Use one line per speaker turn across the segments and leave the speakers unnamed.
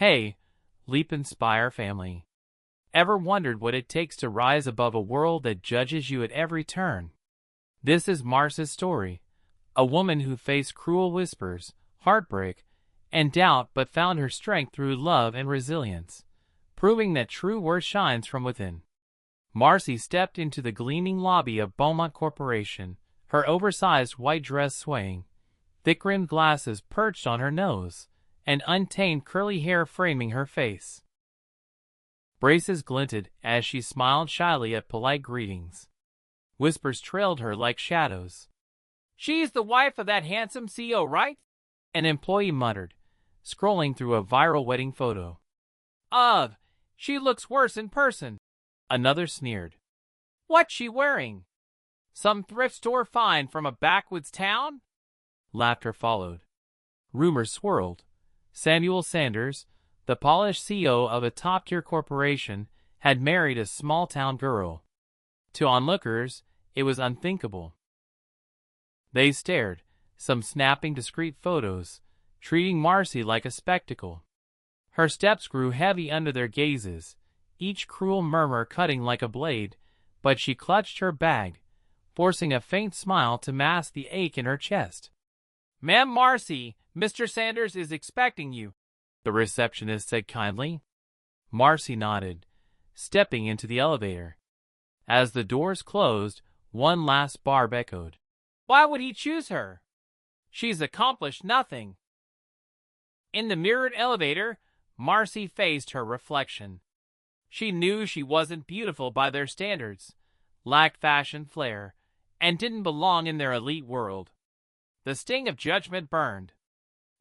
Hey, Leap Inspire family. Ever wondered what it takes to rise above a world that judges you at every turn? This is Marci's story, a woman who faced cruel whispers, heartbreak, and doubt but found her strength through love and resilience, proving that true worth shines from within. Marci stepped into the gleaming lobby of Beaumont Corporation, her oversized white dress swaying, thick-rimmed glasses perched on her nose, and untamed curly hair framing her face. Braces glinted as she smiled shyly at polite greetings. Whispers trailed her like shadows. "She's the wife of that handsome CEO, right?" an employee muttered, scrolling through a viral wedding photo. "Ugh, she looks worse in person," another sneered. "What's she wearing? Some thrift store find from a backwoods town?" Laughter followed. Rumors swirled. Samuel Sanders, the polished CEO of a top-tier corporation, had married a small-town girl. To onlookers, it was unthinkable. They stared, some snapping discreet photos, treating Marci like a spectacle. Her steps grew heavy under their gazes, each cruel murmur cutting like a blade, but she clutched her bag, forcing a faint smile to mask the ache in her chest. "Ma'am Marci, Mr. Sanders is expecting you," the receptionist said kindly. Marci nodded, stepping into the elevator. As the doors closed, one last barb echoed. "Why would he choose her? She's accomplished nothing." In the mirrored elevator, Marci faced her reflection. She knew she wasn't beautiful by their standards, lacked fashion flair, and didn't belong in their elite world. The sting of judgment burned.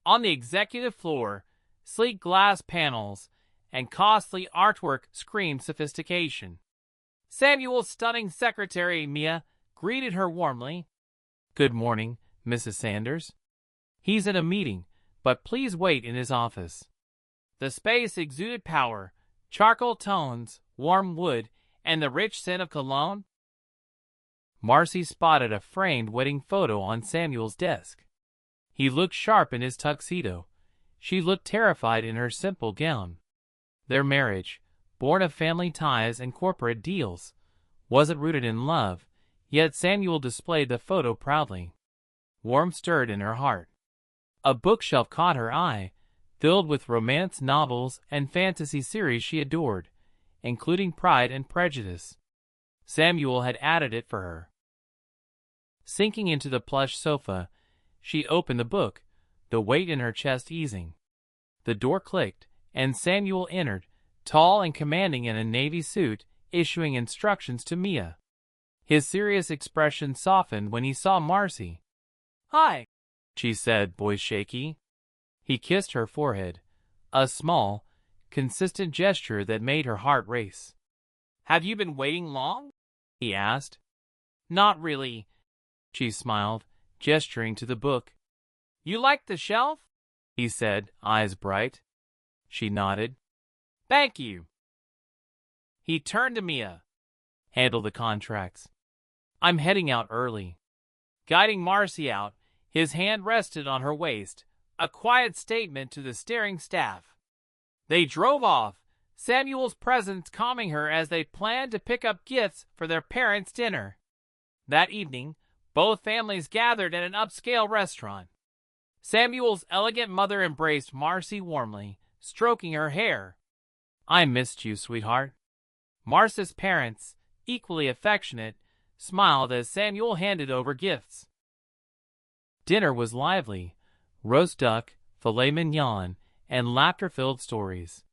On the executive floor, sleek glass panels and costly artwork screamed sophistication. Samuel's stunning secretary, Mia, greeted her warmly. "Good morning, Mrs. Sanders. He's in a meeting, but please wait in his office." The space exuded power, charcoal tones, warm wood, and the rich scent of cologne. Marci spotted a framed wedding photo on Samuel's desk. He looked sharp in his tuxedo. She looked terrified in her simple gown. Their marriage, born of family ties and corporate deals, wasn't rooted in love, yet Samuel displayed the photo proudly. Warmth stirred in her heart. A bookshelf caught her eye, filled with romance novels and fantasy series she adored, including Pride and Prejudice. Samuel had added it for her. Sinking into the plush sofa, she opened the book, the weight in her chest easing. The door clicked, and Samuel entered, tall and commanding in a navy suit, issuing instructions to Mia. His serious expression softened when he saw Marci. "Hi," she said, voice shaky. He kissed her forehead, a small, consistent gesture that made her heart race. "Have you been waiting long?" he asked. "Not really," she smiled, gesturing to the book. "You like the shelf?" he said, eyes bright. She nodded. "Thank you." He turned to Mia. "Handle the contracts. I'm heading out early." Guiding Marci out, his hand rested on her waist, a quiet statement to the staring staff. They drove off, Samuel's presence calming her as they planned to pick up gifts for their parents' dinner. That evening, both families gathered at an upscale restaurant. Samuel's elegant mother embraced Marci warmly, stroking her hair. "I missed you, sweetheart." Marci's parents, equally affectionate, smiled as Samuel handed over gifts. Dinner was lively. Roast duck, filet mignon, and laughter-filled stories.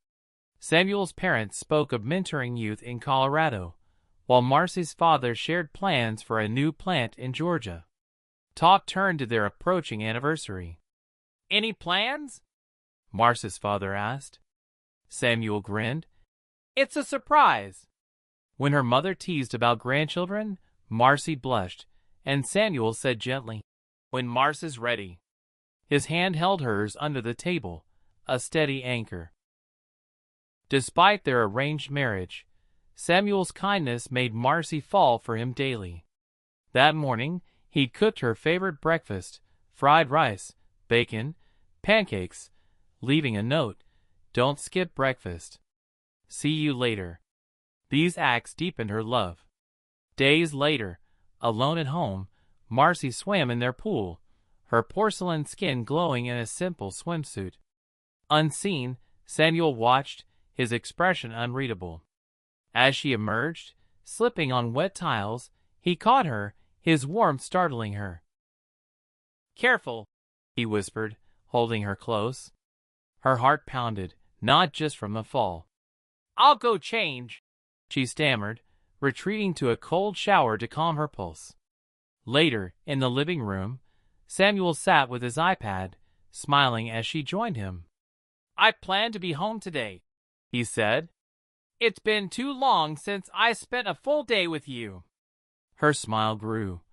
Samuel's parents spoke of mentoring youth in Colorado, while Marci's father shared plans for a new plant in Georgia. Talk turned to their approaching anniversary. "Any plans?" Marci's father asked. Samuel grinned. "It's a surprise." When her mother teased about grandchildren, Marci blushed, and Samuel said gently, "When Marci's ready." His hand held hers under the table, a steady anchor. Despite their arranged marriage, Samuel's kindness made Marci fall for him daily. That morning, he'd cooked her favorite breakfast, fried rice, bacon, pancakes, leaving a note, Don't skip breakfast. See you later. These acts deepened her love. Days later, alone at home, Marci swam in their pool, her porcelain skin glowing in a simple swimsuit. Unseen, Samuel watched, his expression unreadable. As she emerged, slipping on wet tiles, he caught her, his warmth startling her. "Careful," he whispered, holding her close. Her heart pounded, not just from the fall. "I'll go change," she stammered, retreating to a cold shower to calm her pulse. Later, in the living room, Samuel sat with his iPad, smiling as she joined him. "I plan to be home today," he said. "It's been too long since I spent a full day with you." Her smile grew.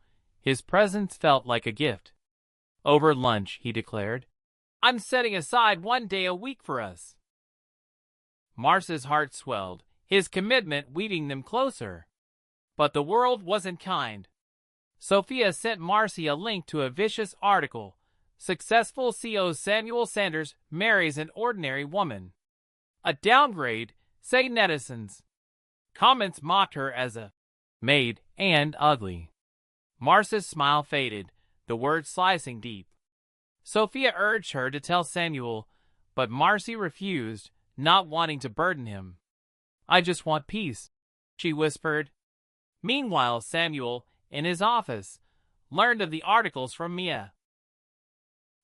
His presence felt like a gift. Over lunch, he declared, "I'm setting aside one day a week for us." Marci's heart swelled, his commitment weaving them closer. But the world wasn't kind. Sophia sent Marci a link to a vicious article. Successful CEO Samuel Sanders marries an ordinary woman. A downgrade, say netizens. Comments mocked her as a maid and ugly. Marci's smile faded, the words slicing deep. Sophia urged her to tell Samuel, but Marci refused, not wanting to burden him. "I just want peace," she whispered. Meanwhile, Samuel, in his office, learned of the articles from Mia.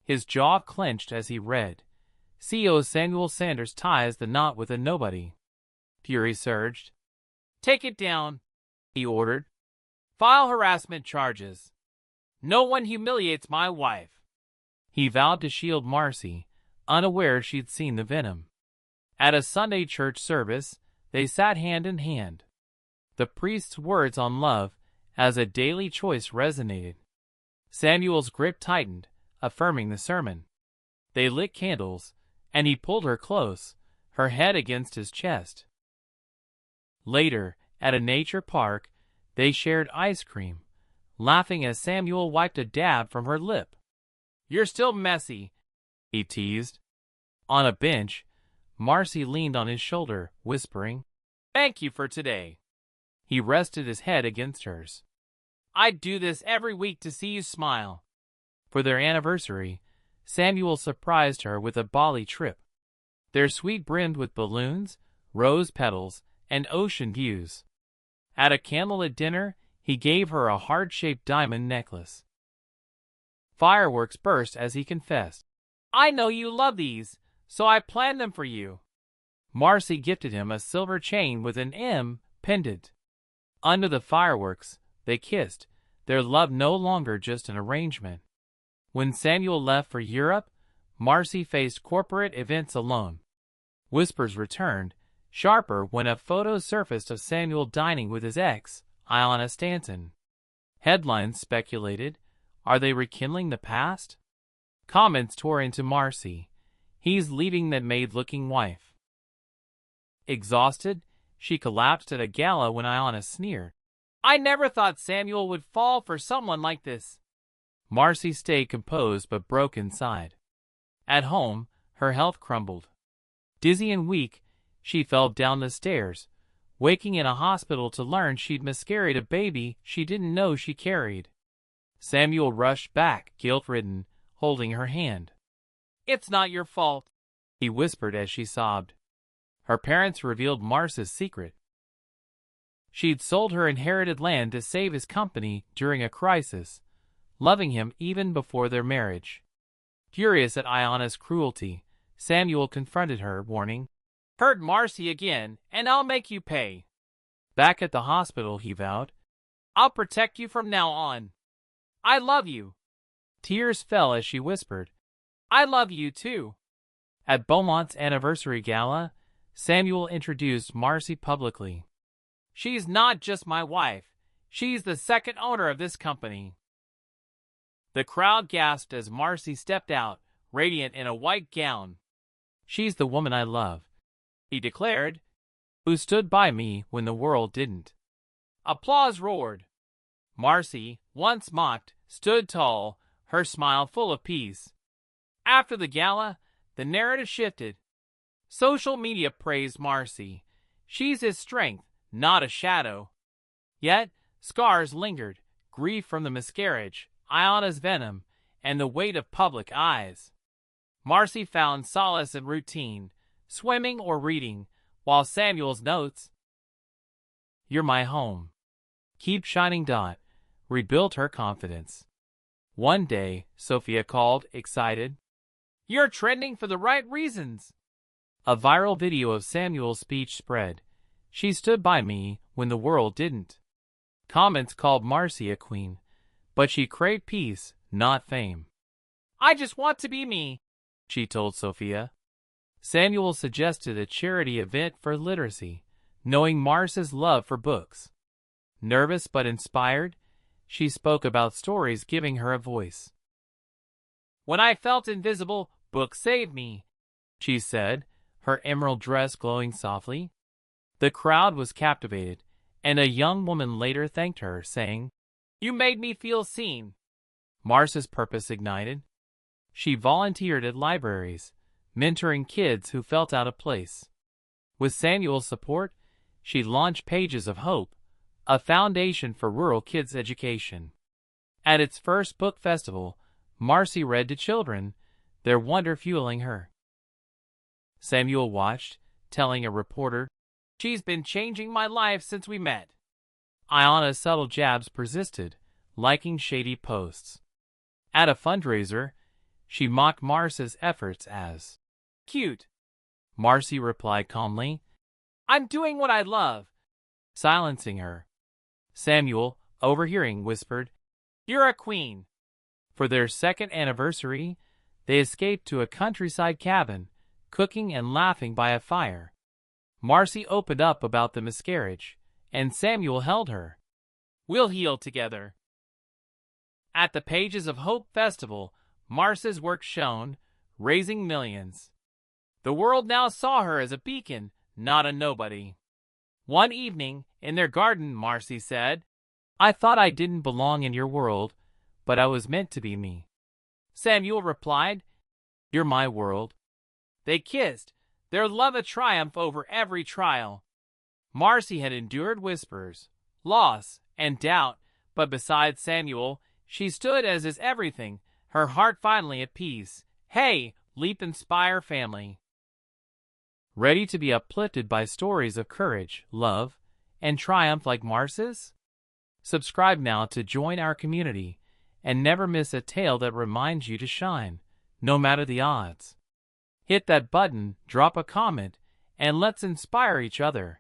His jaw clenched as he read. CEO Samuel Sanders ties the knot with a nobody. Fury surged. "Take it down," he ordered. "File harassment charges. No one humiliates my wife." He vowed to shield Marci, unaware she'd seen the venom. At a Sunday church service, they sat hand in hand. The priest's words on love as a daily choice resonated. Samuel's grip tightened, affirming the sermon. They lit candles, and he pulled her close, her head against his chest. Later, at a nature park, they shared ice cream, laughing as Samuel wiped a dab from her lip. "You're still messy," he teased. On a bench, Marci leaned on his shoulder, whispering, "Thank you for today." He rested his head against hers. "I'd do this every week to see you smile." For their anniversary, Samuel surprised her with a Bali trip. Their suite brimmed with balloons, rose petals, and ocean views. At a candlelit dinner, he gave her a heart-shaped diamond necklace. Fireworks burst as he confessed, "I know you love these, so I planned them for you." Marci gifted him a silver chain with an M pendant. Under the fireworks, they kissed, their love no longer just an arrangement. When Samuel left for Europe, Marci faced corporate events alone. Whispers returned, sharper when a photo surfaced of Samuel dining with his ex, Ayanna Stanton. Headlines speculated, are they rekindling the past? Comments tore into Marci. He's leaving that maid-looking wife. Exhausted, she collapsed at a gala when Ayanna sneered. "I never thought Samuel would fall for someone like this." Marci stayed composed but broke inside. At home, her health crumbled. Dizzy and weak, she fell down the stairs, waking in a hospital to learn she'd miscarried a baby she didn't know she carried. Samuel rushed back, guilt-ridden, holding her hand. "It's not your fault," he whispered as she sobbed. Her parents revealed Marci's secret. She'd sold her inherited land to save his company during a crisis, loving him even before their marriage. Furious at Ayanna's cruelty, Samuel confronted her, warning, "Hurt Marci again, and I'll make you pay." Back at the hospital, he vowed, "I'll protect you from now on. I love you." Tears fell as she whispered, "I love you too." At Beaumont's anniversary gala, Samuel introduced Marci publicly. "She's not just my wife. She's the second owner of this company." The crowd gasped as Marci stepped out, radiant in a white gown. "She's the woman I love," he declared, "who stood by me when the world didn't." Applause roared. Marci, once mocked, stood tall, her smile full of peace. After the gala, the narrative shifted. Social media praised Marci. She's his strength, not a shadow. Yet, scars lingered, grief from the miscarriage, Iona's venom, and the weight of public eyes. Marci found solace in routine, swimming or reading, while Samuel's notes, "You're my home. Keep shining." Rebuilt her confidence. One day, Sophia called, excited, "You're trending for the right reasons." A viral video of Samuel's speech spread. "She stood by me when the world didn't." Comments called Marci a queen, but she craved peace, not fame. "I just want to be me," she told Sophia. Samuel suggested a charity event for literacy, knowing Marci's love for books. Nervous but inspired, she spoke about stories giving her a voice. "When I felt invisible, books saved me," she said, her emerald dress glowing softly. The crowd was captivated, and a young woman later thanked her, saying, "You made me feel seen." Marci's purpose ignited. She volunteered at libraries, mentoring kids who felt out of place. With Samuel's support, she launched Pages of Hope, a foundation for rural kids' education. At its first book festival, Marci read to children, their wonder fueling her. Samuel watched, telling a reporter, "She's been changing my life since we met." Iona's subtle jabs persisted, liking shady posts. At a fundraiser, she mocked Marci's efforts as cute. Marci replied calmly, "I'm doing what I love," silencing her. Samuel, overhearing, whispered, "You're a queen." For their second anniversary, they escaped to a countryside cabin, cooking and laughing by a fire. Marci opened up about the miscarriage, and Samuel held her. "We'll heal together." At the Pages of Hope Festival, Marci's work shone, raising millions. The world now saw her as a beacon, not a nobody. One evening, in their garden, Marci said, "I thought I didn't belong in your world, but I was meant to be me." Samuel replied, "You're my world." They kissed, their love a triumph over every trial. Marci had endured whispers, loss, and doubt, but beside Samuel, she stood as his everything, her heart finally at peace. Hey, Leap Inspire family! Ready to be uplifted by stories of courage, love, and triumph like Marci's? Subscribe now to join our community and never miss a tale that reminds you to shine, no matter the odds. Hit that button, drop a comment, and let's inspire each other.